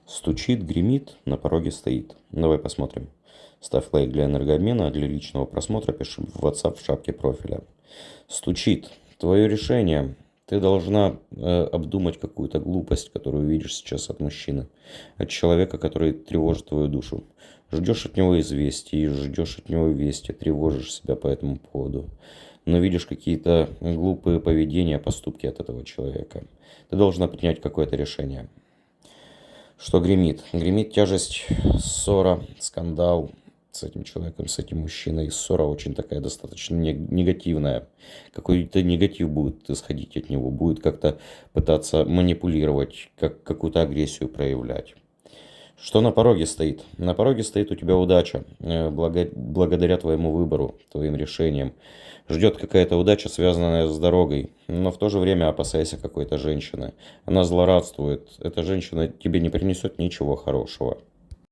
Стучит, гремит, на пороге стоит. Давай посмотрим. Ставь лайк для энергообмена, а для личного просмотра пиши в WhatsApp в шапке профиля. Стучит. Твое решение. Ты должна обдумать какую-то глупость, которую видишь сейчас от мужчины. От человека, который тревожит твою душу. Ждешь от него известий, ждешь от него вести, тревожишь себя по этому поводу. Но видишь какие-то глупые поведения, поступки от этого человека. Ты должна принять какое-то решение. Что гремит? Гремит тяжесть, ссора, скандал с этим человеком, с этим мужчиной. Ссора очень такая достаточно негативная. Какой-то негатив будет исходить от него. Будет как-то пытаться манипулировать, какую-то агрессию проявлять. Что на пороге стоит? На пороге стоит у тебя удача. Благодаря твоему выбору, твоим решениям. Ждет какая-то удача, связанная с дорогой. Но в то же время опасайся какой-то женщины. Она злорадствует. Эта женщина тебе не принесет ничего хорошего.